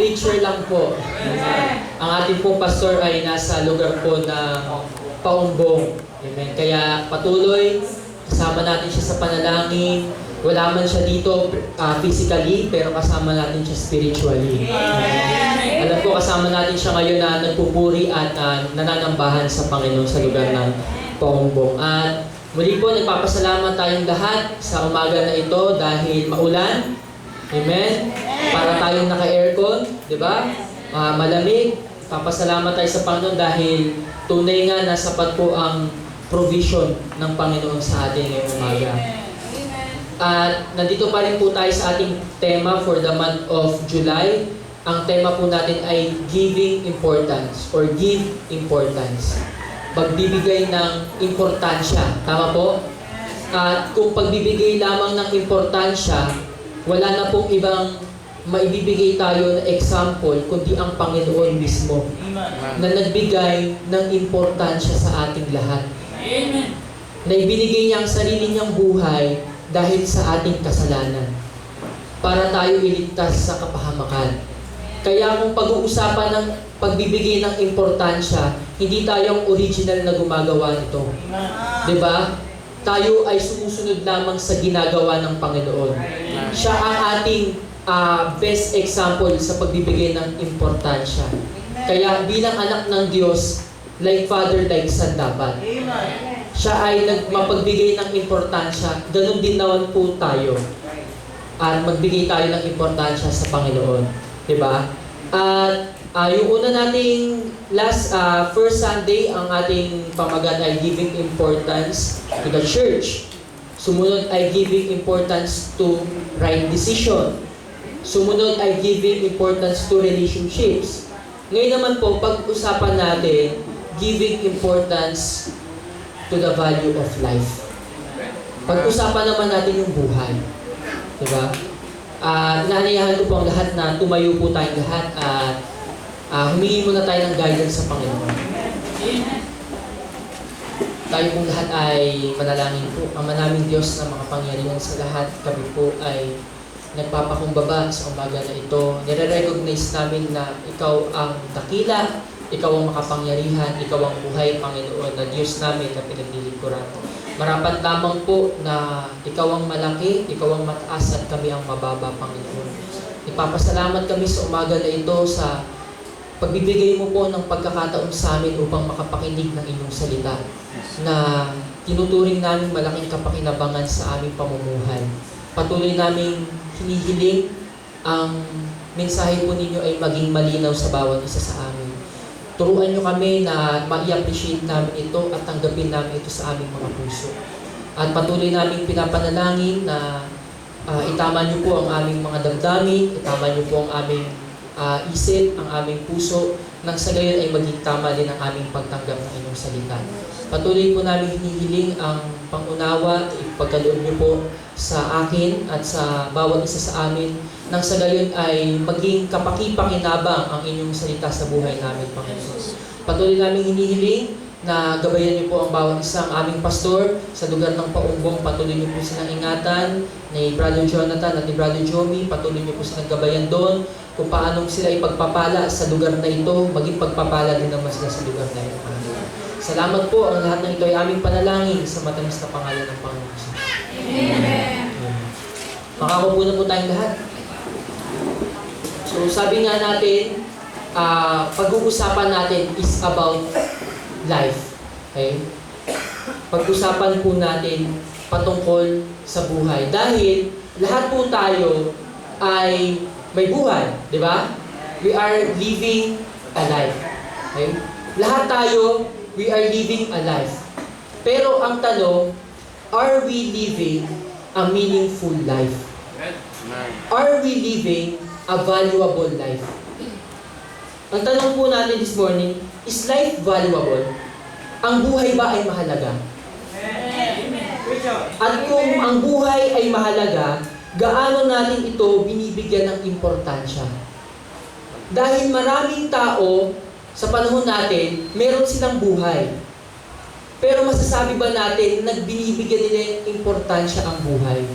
preacher lang po. Ang ating pong pastor ay nasa lugar po ng Paumbong. Amen. Kaya patuloy, kasama natin siya sa panalangin. Wala man siya dito physically, pero kasama natin siya spiritually. Alam ko, kasama natin siya ngayon na nagpupuri at nananambahan sa Panginoon sa lugar ng Paumbong. At muli po, nagpapasalamat tayong lahat sa umaga na ito dahil maulan. Amen? Para tayong naka-aircon, di ba? Malamig. Papasalamat tayo sa Panginoon dahil tunay nga na sapat po ang provision ng Panginoon sa atin ngayong umaga. At nandito pa rin po tayo sa ating tema for the month of July. Ang tema po natin ay giving importance or give importance. Pagbibigay ng importansya. Tama po? At kung pagbibigay lamang ng importansya, wala na pong ibang maibibigay tayo na example kundi ang Panginoon mismo na nagbigay ng importansya sa ating lahat. Amen. Na ibinigay niya ang sarili niyang buhay dahil sa ating kasalanan para tayo iligtas sa kapahamakan. Kaya kung pag-uusapan ng pagbibigay ng importansya, hindi tayo ang original na gumagawa nito. Diba? Tayo ay sumusunod lamang sa ginagawa ng Panginoon. Siya ang ating best example sa pagbibigay ng importansya. Kaya bilang anak ng Diyos, like father, like son dapat. Siya ay mapagbigay ng importansya, ganun din naman po tayo. At magbigay tayo ng importansya sa Panginoon. Diba? At yung una nating first Sunday, ang ating pamagat ay giving importance to the church. Sumunod ay giving importance to right decision. Sumunod ay giving importance to relationships. Ngayon naman po, pag-usapan natin, giving importance to the value of life. Pag-usapan naman natin yung buhay. Diba? Inaaniyahan ko po ang lahat na tumayo po tayong lahat at humingi muna tayo ng guidance sa Panginoon. Tayo pong lahat ay manalangin po. Ang manaming Diyos na makapangyarihan sa lahat, kami po ay nagpapakumbaba sa umaga na ito. Nire-recognize namin na Ikaw ang dakila, Ikaw ang makapangyarihan, Ikaw ang buhay, Panginoon, na Diyos namin na pinaglilingkuran. Marapat lamang po na Ikaw ang malaki, Ikaw ang mataas at kami ang mababa, Panginoon. Ipapasalamat kami sa umaga na ito sa pagbibigay mo po ng pagkakataon sa amin upang makapakinig ng inyong salita na tinuturing namin malaking kapakinabangan sa aming pamumuhay. Patuloy naming hinihiling ang mensahe po ninyo ay maging malinaw sa bawat isa sa amin. Turuan nyo kami na ma-appreciate namin ito at tanggapin namin ito sa aming mga puso. At patuloy naming pinapanalangin na itama nyo po ang aming mga damdamin, itama nyo po ang aming isip, ang aming puso, nang sa gayon ay maging tama din ang aming pagtanggap ng inyong salita. Patuloy po namin hinihiling ang pangunawa, ipagkaloob niyo po sa akin at sa bawat isa sa amin, nang sa gayon ay maging kapaki-pakinabang ang inyong salita sa buhay namin, Panginoon. Patuloy namin hinihiling na gabayan niyo po ang bawat isang aming pastor sa lugar ng Paumbong. Patuloy niyo po silang ingatan ni Brother Jonathan at ni Brother Jomi. Patuloy niyo po silang gabayan doon kung paanong sila ipagpapala sa lugar na ito, maging pagpapala din naman sila sa lugar na ito. Salamat po. Ang lahat ng ito ay aming panalangin sa matamis na pangalan ng Panginoon. Amen. Makakapo na po tayong lahat. So sabi nga natin, pag-uusapan natin is about life. Okay? Pag-usapan po natin patungkol sa buhay. Dahil lahat po tayo ay may buhay. Di ba? We are living a life. Okay? Lahat tayo, we are living a life. Pero ang tanong, are we living a meaningful life? Are we living a valuable life? Ang tanong po natin this morning, is life valuable? Ang buhay ba ay mahalaga? At kung ang buhay ay mahalaga, gaano natin ito binibigyan ng importansya? Dahil maraming tao sa panahon natin, meron silang buhay. Pero masasabi ba natin nagbinibigyan nila yung importansya ang buhay?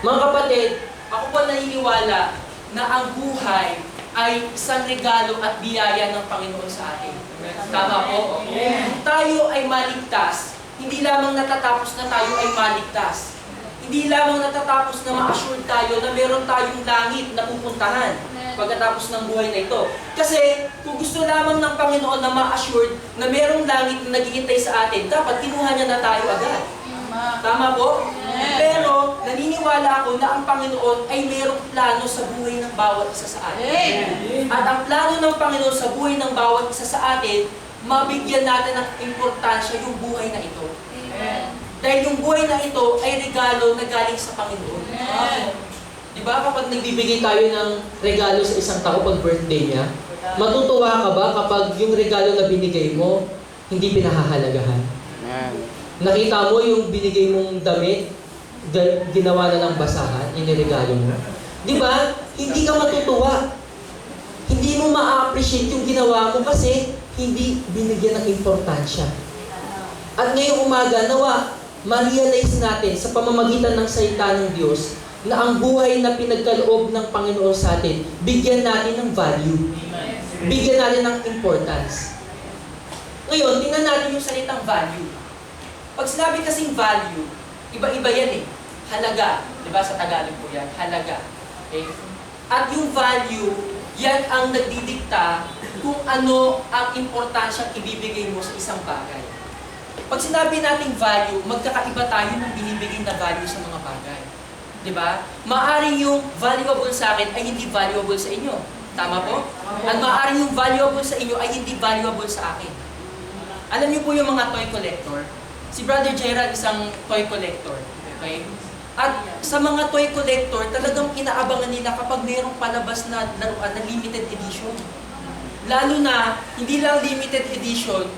Mga kapatid, ako po naniniwala na ang buhay ay isang regalo at biyaya ng Panginoon sa atin. Tama po? Kung tayo ay maligtas, hindi lamang natatapos na tayo ay maligtas. Hindi lamang natatapos na ma-assured tayo na meron tayong langit na pupuntahan pagkatapos ng buhay na ito. Kasi kung gusto lamang ng Panginoon na ma-assured na merong langit na naghihintay sa atin, dapat kinuha niya na tayo agad. Tama po? Pero naniniwala ako na ang Panginoon ay merong plano sa buhay ng bawat isa sa atin. At ang plano ng Panginoon sa buhay ng bawat isa sa atin, mabigyan natin ng importansya yung buhay na ito. Dahil yung buhay na ito ay regalo na galing sa Panginoon. Diba kapag nagbibigay tayo ng regalo sa isang tao pag birthday niya, matutuwa ka ba kapag yung regalo na binigay mo, hindi pinahahalagahan? Nakita mo yung binigay mong damit, ginawa na ng basahan, iniregalo mo. Diba? Hindi ka matutuwa. Hindi mo ma-appreciate yung ginawa mo kasi hindi binigyan ng importansya. At ngayong umaga, nawa, ma-realize natin sa pamamagitan ng salita ng Diyos na ang buhay na pinagkaloob ng Panginoon sa atin, bigyan natin ng value. Bigyan natin ng importance. Ngayon, tingnan natin yung salitang value. Pag sinabi kasing value, iba-iba yan eh. Halaga. Diba sa Tagalog po yan? Halaga. Okay? At yung value, yan ang nagdidikta kung ano ang importansyang ibibigay mo sa isang bagay. Pag sinabi nating value, magkakaiba tayo ng binibigay na value sa mga bagay. Diba? Maaring yung valuable sa akin ay hindi valuable sa inyo. Tama po? At maaring yung valuable sa inyo ay hindi valuable sa akin. Alam niyo po yung mga toy collector? Si Brother Gerald isang toy collector. Okay? At sa mga toy collector, talagang inaabangan nila kapag mayroong palabas na laruan na limited edition. Lalo na, hindi lang limited edition,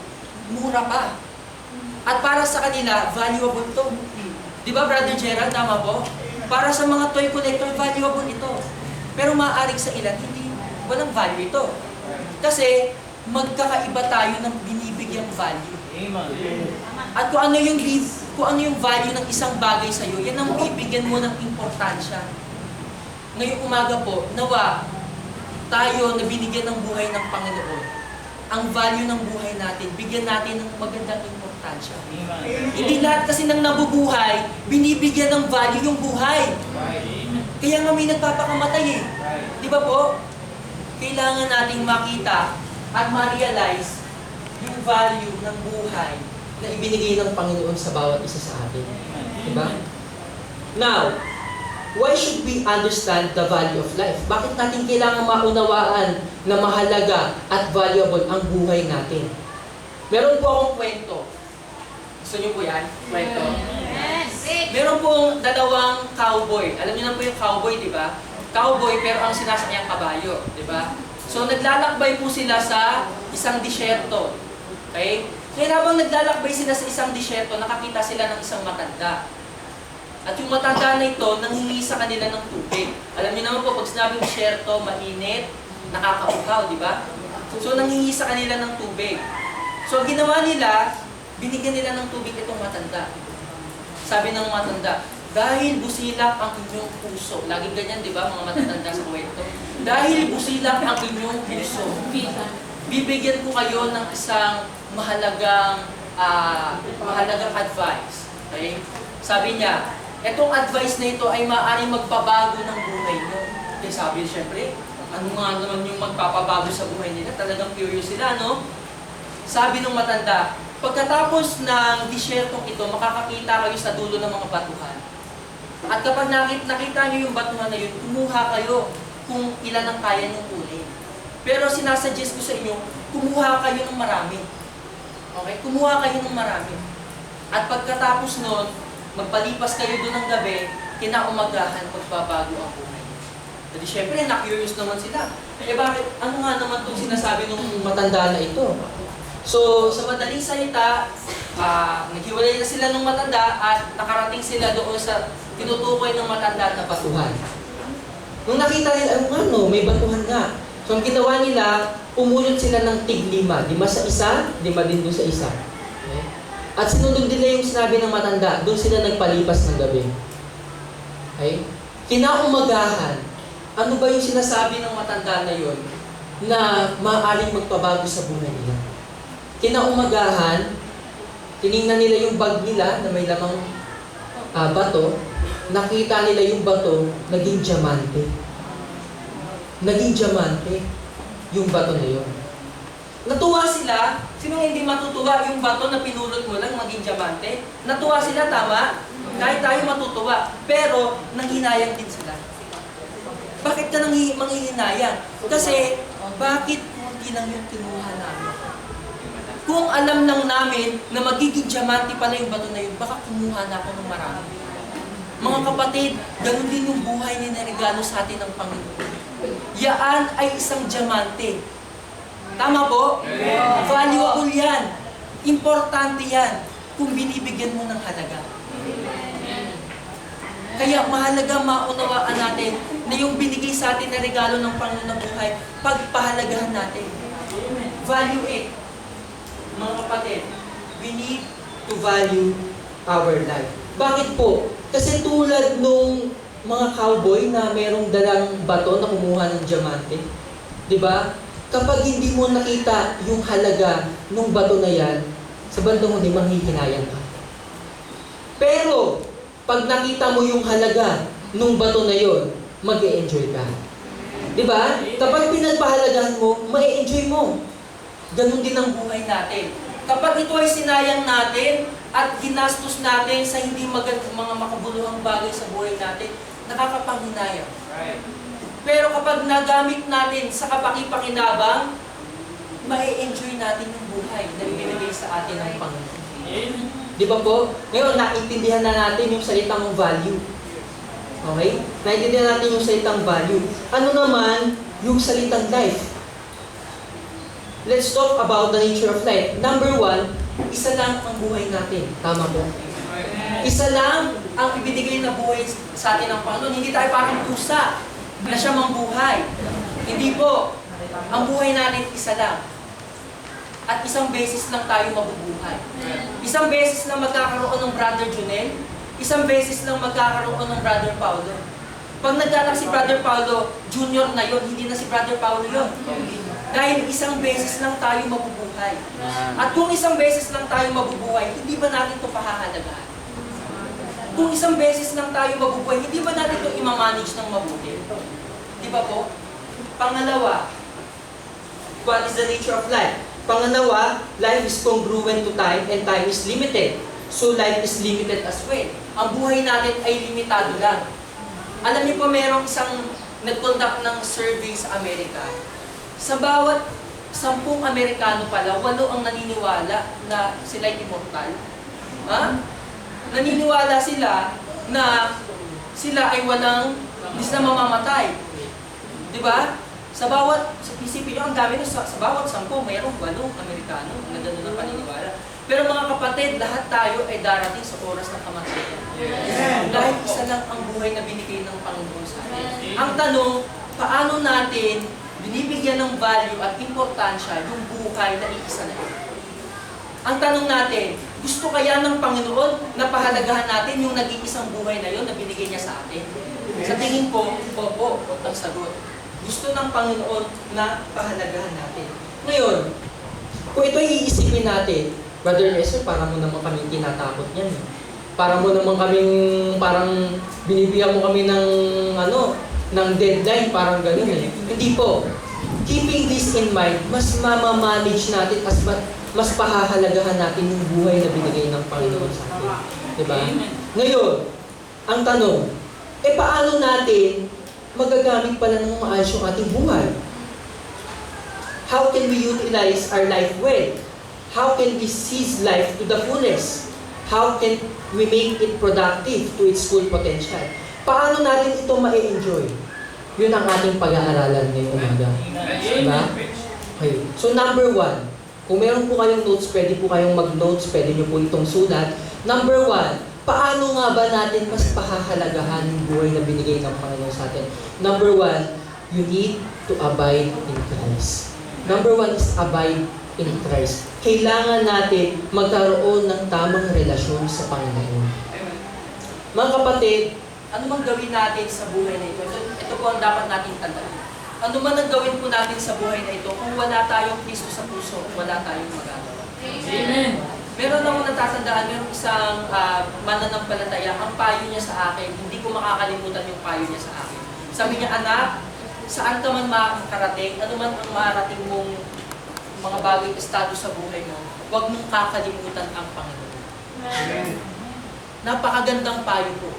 mura pa. At para sa kanila, valuable to. Di ba, Brother Gerald? Tama po? Para sa mga toy collector, valuable ito. Pero maaaring sa ilan, hindi, walang value ito. Kasi, magkakaiba tayo ng binibigyang value. At kung ano yung value ng isang bagay sa iyo, yan ang bibigyan mo ng importansya. Ngayong umaga po, nawa tayo na binigyan ng buhay ng Panginoon. Ang value ng buhay natin, bigyan natin ng magandang importansya. Hindi lahat kasi ng nabubuhay, binibigyan ng value yung buhay. Kaya nga may nagpapakamatay eh. Di ba po? Kailangan nating makita at ma-realize yung value ng buhay na ibinigay ng Panginoon sa bawat isa sa atin. Diba? Now, why should we understand the value of life? Bakit natin kailangan maunawaan na mahalaga at valuable ang buhay natin? Meron po akong kwento. Gusto niyo po yan? Kwento? Yes! Meron pong dalawang cowboy. Alam niyo na po yung cowboy, di ba? Cowboy pero ang sinasakyan kabayo, di ba? So, naglalakbay po sila sa isang disyerto. Okay? Kaya habang naglalakbay sila sa isang disyerto, nakakita sila ng isang matanda. At yung matanda na ito, nanghingi sa kanila ng tubig. Alam niyo naman po, pag sinabing disyerto, mainit, nakakauhaw, di ba? So, nanghingi sa kanila ng tubig. So, ginawa nila, binigyan nila ng tubig itong matanda. Sabi ng matanda, dahil busilak ang inyong puso. Laging ganyan, di ba, mga matatanda sa kwento? Dahil busilak ang inyong puso, bibigyan ko kayo ng isang mahalagang advice. Okay? Sabi niya, itong advice na ito ay maaaring magpabago ng buhay niyo. Kaya sabi, syempre, ano nga naman yung magpapabago sa buhay nila? Talagang curious sila, no? Sabi ng matanda, pagkatapos ng disyertong ito, makakakita kayo sa dulo ng mga batuhan. At kapag nakita niyo yung batuhan na yun, kumuha kayo kung ilan ang kaya niyong kunin. Pero sinasuggest ko sa inyo, kumuha kayo ng marami. Okay? Kumuha kayo ng marami. At pagkatapos nun, magpalipas kayo doon ng gabi, kinaumagahan, magbabago ang buhay. Jadi syempre, na-curious naman sila. Eh bakit? Ano nga naman itong sinasabi ng matanda na ito? So, sa madaling salita, naghiwalay na sila ng matanda at nakarating sila doon sa tinutukoy ng matanda na batuhan. Nung nakita nila, may batuhan nga. So, ang ginawa nila, pumulot sila ng tig-5. 5 sa isa, 5 din doon sa isa. Okay? At sinunod nila yung sinabi ng matanda, doon sila nagpalipas ng gabi. Okay? Kinaumagahan, Ano ba yung sinasabi ng matanda na yon na maaaring magpabago sa buhay nila? Kinaumagahan, tiningnan nila yung bag nila na may lamang bato, nakita nila yung bato, naging diamante. Naging diamante yung bato na yun. Natuwa sila. Sino hindi matutuwa yung bato na pinulot mo lang maging diamante? Natuwa sila, tama? Kahit tayo matutuwa. Pero, nanghinayang din sila. Bakit ka manghihinayang? Kasi, bakit hindi lang yung kinuha namin? Kung alam lang namin na magiging diamante pala yung bato na yun, baka kumuha na ako ng marami. Mga kapatid, ganun din yung buhay ni niregalo sa atin ng Panginoon. Yaan ay isang diamante. Tama po? Yeah. Valuable yan. Importante yan kung binibigyan mo ng halaga. Kaya mahalaga maunawaan natin na yung binigay sa atin na regalo ng Panginoon ng buhay, pagpahalagahan natin. Value it. Mga kapatid, We need to value our life. Bakit po? Kasi tulad nung mga cowboy na merong dalang bato na kumuha ng diamante, di ba? Kapag hindi mo nakita yung halaga ng bato na yan, sa bandang huli, manghihinayang ka. Pero, pag nakita mo yung halaga ng bato na yon, mag-e-enjoy ka. Di ba? Kapag pinagpahalagahan mo, ma-e-enjoy mo. ganun din ang buhay natin. Kapag ito ay sinayang natin at ginastos natin sa hindi mga makabuluhang bagay sa buhay natin, nakakapanghinayang. Right. Pero kapag nagamit natin sa kapaki-pakinabang, ma-enjoy natin yung buhay na ibinigay sa atin ng Panginoon. Di ba po? Ngayon, naintindihan na natin yung salitang value. Okay? Naintindihan natin yung salitang value. Ano naman yung salitang life? Let's talk about the nature of life. Number one, isa lang ang buhay natin. Tama po? Isa lang ang ibinigay na buhay sa atin ng Panginoon. Hindi tayo parang pusa na siya mambuhay. Hindi po. Ang buhay natin isa lang. At isang beses lang tayo mabubuhay. Isang beses lang magkakaroon ng Brother Junel. Isang beses lang magkakaroon ng Brother Paulo. Pag nagdanak si Brother Paulo, junior na yon, hindi na si Brother Paulo yon. Dahil isang beses lang tayo mabubuhay. At kung isang beses lang tayo mabubuhay, hindi ba natin ito pahahalagahan? Kung isang beses lang tayo mabubuhay, hindi ba natin ito imamanage ng mabuti? Di ba po? Pangalawa, what is the nature of life? Pangalawa, life is congruent to time and time is limited. So life is limited as well. Ang buhay natin ay limitado lang. Alam niyo po, merong isang nag-conduct ng survey sa Amerika. Sa bawat 10 Amerikano pala, 8 ang naniniwala na sila'y immortal. Ha? Naniniwala sila na sila ay hindi sila mamamatay. Di ba? Sa isipin nyo, ang dami sa bawat 10, mayroong 8 Amerikano na gano'n ang paniniwala. Pero mga kapatid, lahat tayo ay darating sa oras ng kamatayan. Dahil isa lang ang buhay na binigay ng Panginoon sa atin. Ang tanong, paano natin binibigyan ng value at importansya yung buhay na iisa na ito? Ang tanong natin, gusto kaya ng Panginoon na pahalagahan natin yung nag-iisang buhay na yun na binigay niya sa atin? Sa tingin ko, opo, ang sagot. Gusto ng Panginoon na pahalagahan natin. Ngayon, kung ito iisipin natin, Brother Lester, para mo naman kami tinatakot niyan. Para mo naman kaming, parang binibigyan mo kami ng, ng deadline, parang gano'n eh. Hindi po. Keeping this in mind, mas mamamanage natin, mas pahahalagahan natin yung buhay na binigay ng Panginoon sa atin. Diba? Ngayon, ang tanong, paano natin magagamit pala ng maayos yung ating buhay? How can we utilize our life well? How can we seize life to the fullest? How can we make it productive to its full potential? Paano natin ito ma-enjoy? Yun ang ating pag-aaralan ngayong umaga. Diba? Okay. So number 1, kung meron po kayong notes, pwede po kayong mag-notes, pwede nyo po itong sulat. Number 1, paano nga ba natin mas pahahalagahan yung buhay na binigay ng Panginoon sa atin? Number 1, you need to abide in Christ. Number 1 is abide in Christ. Kailangan natin magkaroon ng tamang relasyon sa Panginoon. Mga kapatid, ano mang gawin natin sa buhay na ito, ito po ang dapat nating tandaan. Ano man ang gawin po natin sa buhay na ito, kung wala tayong Kristo sa puso, wala tayong magagawa. Amen. Meron akong natatandaan, meron isang mananampalataya, ang payo niya sa akin, hindi ko makakalimutan yung payo niya sa akin. Sabi niya, anak, saan ka man makakarating, ano man ang marating mong mga bagay estado sa buhay mo, huwag mong kakalimutan ang Panginoon. Napakagandang payo po.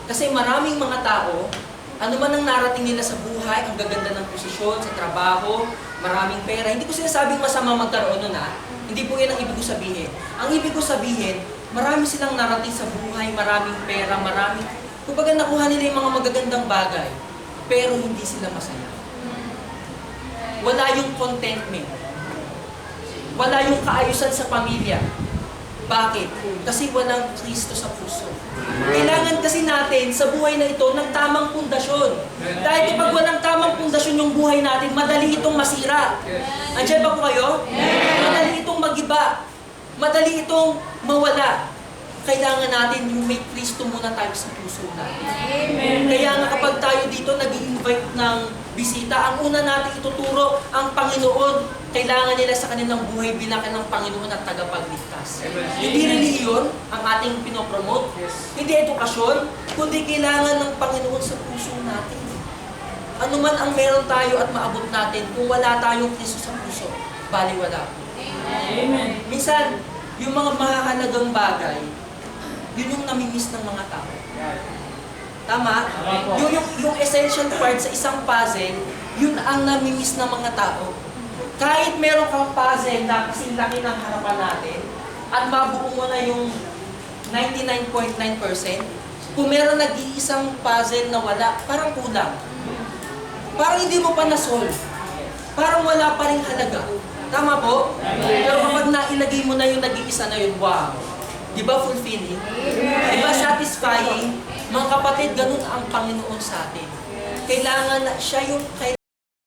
Kasi maraming mga tao, ano man ang narating nila sa buhay, ang gaganda ng posisyon, sa trabaho, maraming pera. Hindi ko sinasabing masama magkaroon nun ha. Hindi po yan ang ibig ko sabihin. Ang ibig ko sabihin, marami silang narating sa buhay, maraming pera, kumbaga nakuha nila yung mga magagandang bagay, pero hindi sila masaya. Wala yung contentment. Wala yung kaayusan sa pamilya. Bakit? Kasi walang Kristo sa puso. Kailangan kasi natin sa buhay na ito ng tamang pundasyon. Dahil kapag walang tamang pundasyon yung buhay natin, madali itong masira. Andiyan ba po kayo? Madali itong magiba. Madali itong mawala. Kailangan natin yung may Kristo muna tayo sa puso natin. Kaya nga kapag tayo dito nag-i-invite ng bisita, ang una natin ituturo ang Panginoon. Kailangan nila sa kanilang buhay bilakan ng Panginoon at tagapagligtas. Hindi relihiyon ang ating pinopromote, hindi edukasyon, kundi kailangan ng Panginoon sa puso natin. Ano man ang meron tayo at maabot natin, kung wala tayong Kristo sa puso, baliwala po. Amen. Minsan, yung mga mahahalagang bagay, yun yung namimiss ng mga tao. Tama? Yung essential part sa isang puzzle, yun ang namimiss ng mga tao. Kahit meron kang puzzle na kasing laki ng harapan natin, at mabuo mo na yung 99.9%, kung meron nag-iisang puzzle na wala, parang kulang. Parang hindi mo pa na-solve. Parang wala pa rin halaga. Tama po? Pero kapag nailagay mo na yung nag-iisa na yun, wow! Di ba fulfilling? Di ba satisfying? Mga kapatid, ganun ang Panginoon sa atin. Kailangan na siya yung